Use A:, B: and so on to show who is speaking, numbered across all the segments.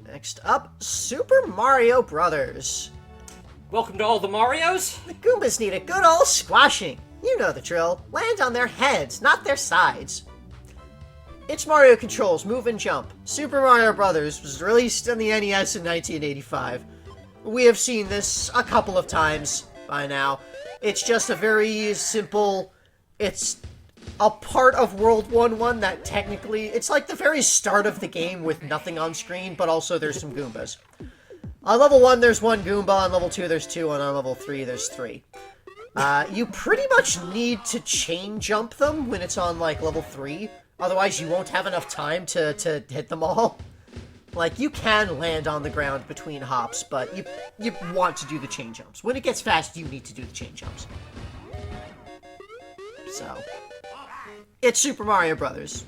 A: Next up, Super Mario Brothers.
B: Welcome to all the Marios.
A: The Goombas need a good old squashing. You know the drill. Land on their heads, not their sides. It's Mario controls, move and jump. Super Mario Brothers was released on the NES in 1985. We have seen this a couple of times by now. It's just a very simple... It's a part of World 1-1 that technically... It's like the very start of the game with nothing on screen, but also there's some Goombas. On level 1, there's 1 Goomba. On level 2, there's 2. And on level 3, there's 3. You pretty much need to chain jump them when it's on, like, level 3. Otherwise, you won't have enough time to hit them all. Like, you can land on the ground between hops, but you want to do the chain jumps. When it gets fast, you need to do the chain jumps. So, it's Super Mario Brothers.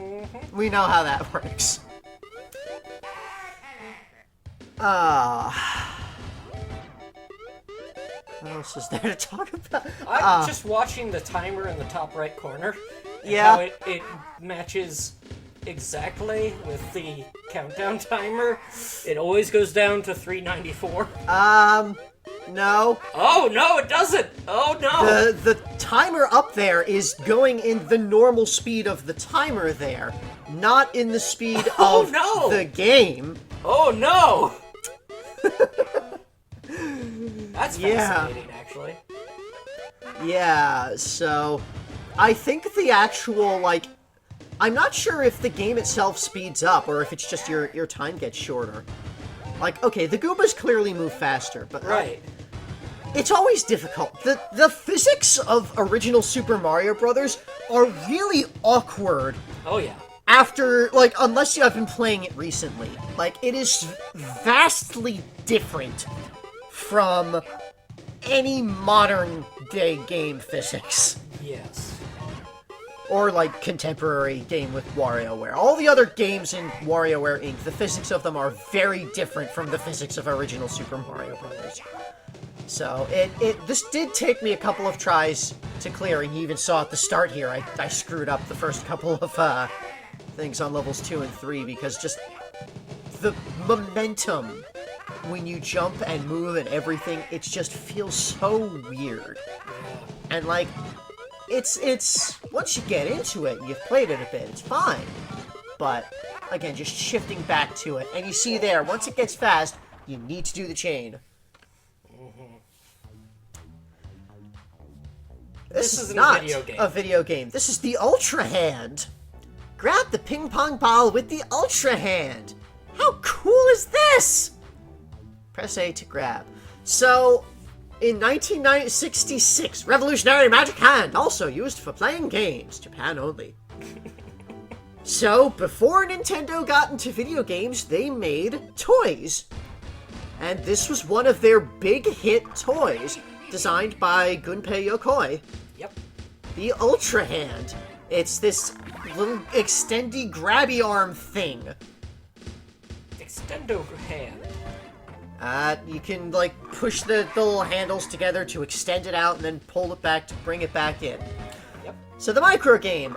A: We know how that works. What else is there to talk about?
B: I'm just watching the timer in the top right corner.
A: Yeah.
B: How it matches exactly with the countdown timer. It always goes down to 394.
A: No.
B: Oh, no, it doesn't! Oh, no!
A: The timer up there is going in the normal speed of the timer there, not in the speed of the game.
B: Oh, no! That's fascinating, actually.
A: Yeah, so... I think the actual, like... I'm not sure if the game itself speeds up, or if it's just your time gets shorter. Like, okay, the Goombas clearly move faster, but...
B: Right.
A: It's always difficult. The physics of original Super Mario Brothers are really awkward.
B: Oh, yeah.
A: After, like, unless you have been playing it recently. Like, it is vastly different from any modern-day game physics.
B: Yes.
A: Or, like, contemporary game with WarioWare. All the other games in WarioWare Inc., the physics of them are very different from the physics of original Super Mario Brothers. So, this did take me a couple of tries to clear, and you even saw at the start here, I screwed up the first couple of, things on levels 2 and 3, because just the momentum when you jump and move and everything, it just feels so weird. And, like, it's once you get into it and you've played it a bit, it's fine. But, again, just shifting back to it. And you see there, once it gets fast, you need to do the chain. This is not a video game. This is the Ultra Hand. Grab the ping pong ball with the Ultra Hand. How cool is this? Press A to grab. So, in 1966, revolutionary magic hand, also used for playing games. Japan only. So, before Nintendo got into video games, they made toys. And this was one of their big hit toys, designed by Gunpei Yokoi.
B: Yep.
A: The Ultra Hand. It's this little extendy grabby arm thing.
B: Extendo hand.
A: You can, like, push the little handles together to extend it out and then pull it back to bring it back in.
B: Yep.
A: So the Microgame.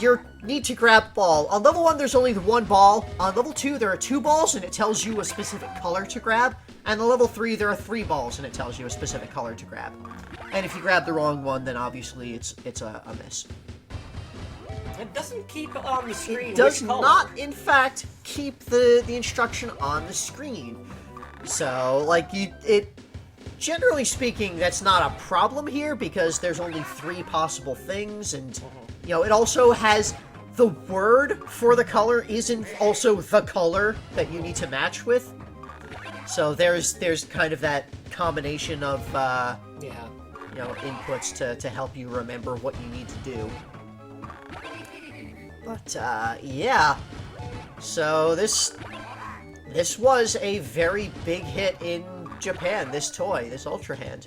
A: You need to grab ball. On level 1, there's only the 1 ball. On level 2, there are 2 balls, and it tells you a specific color to grab. And on level 3, there are 3 balls, and it tells you a specific color to grab. And if you grab the wrong one, then obviously it's a miss.
B: It doesn't keep on the screen.
A: It does not, in fact, keep the instruction on the screen. So, like, generally speaking, that's not a problem here, because there's only 3 possible things, and, you know, it also has the word for the color isn't also the color that you need to match with. So there's kind of that combination of, you know, inputs to help you remember what you need to do. But, yeah. So this was a very big hit in Japan, this toy, this Ultra Hand.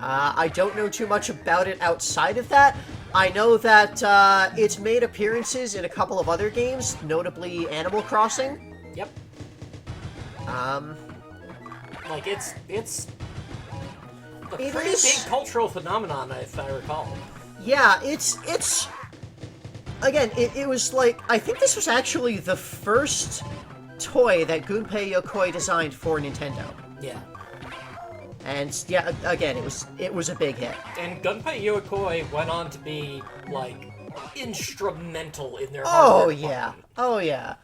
A: I don't know too much about it outside of that. I know that it's made appearances in a couple of other games, notably Animal Crossing.
B: Yep. Like, it's a pretty big cultural phenomenon, if I recall.
A: Yeah, it's again, it was like, I think this was actually the first toy that Gunpei Yokoi designed for Nintendo.
B: Yeah.
A: And yeah, again, it was a big hit.
B: And Gunpei Yokoi went on to be, like, instrumental in their
A: Oh
B: hardware
A: yeah,
B: company.
A: oh yeah.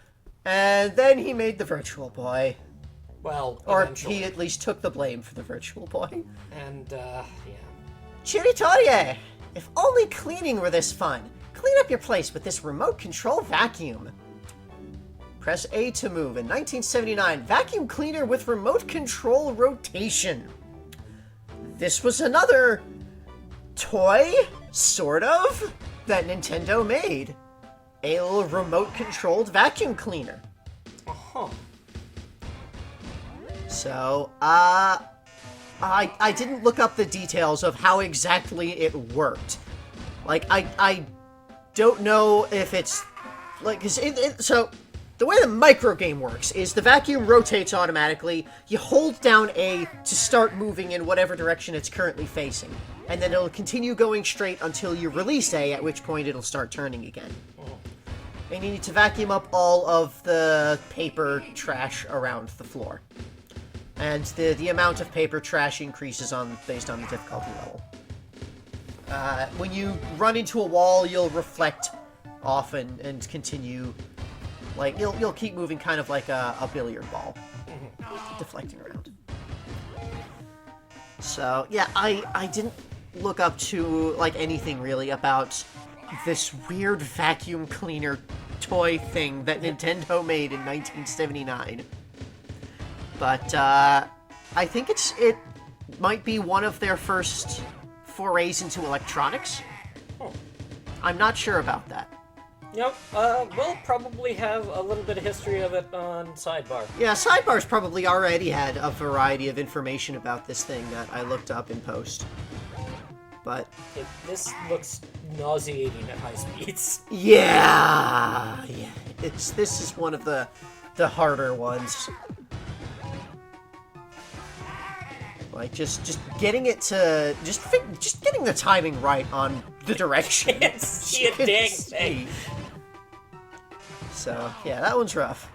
A: And then he made the Virtual Boy.
B: Well,
A: Or
B: eventually.
A: he at least took the blame for the Virtual Boy.
B: And, yeah.
A: Chiritorie! If only cleaning were this fun. Clean up your place with this remote control vacuum. Press A to move. In 1979, vacuum cleaner with remote control rotation. This was another toy, sort of, that Nintendo made. A little remote-controlled vacuum cleaner.
B: Uh-huh.
A: So, I didn't look up the details of how exactly it worked. Like, I don't know if it's... Like, so, the way the microgame works is the vacuum rotates automatically, you hold down A to start moving in whatever direction it's currently facing, and then it'll continue going straight until you release A, at which point it'll start turning again. And you need to vacuum up all of the paper trash around the floor. And the amount of paper trash increases based on the difficulty level. When you run into a wall, you'll reflect off and continue... Like, you'll keep moving kind of like a billiard ball. Deflecting around. So, yeah, I didn't look up to, like, anything really about this weird vacuum cleaner toy thing that Nintendo made in 1979. But, I think it might be one of their first forays into electronics. I'm not sure about that.
B: Yep, we'll probably have a little bit of history of it on Sidebar.
A: Yeah, Sidebar's probably already had a variety of information about this thing that I looked up in post. But...
B: This looks nauseating at high speeds.
A: Yeah! This is one of the harder ones. Like, just getting it to... Just getting the timing right on the direction.
B: Can't see a dang thing.
A: So, yeah, that one's rough.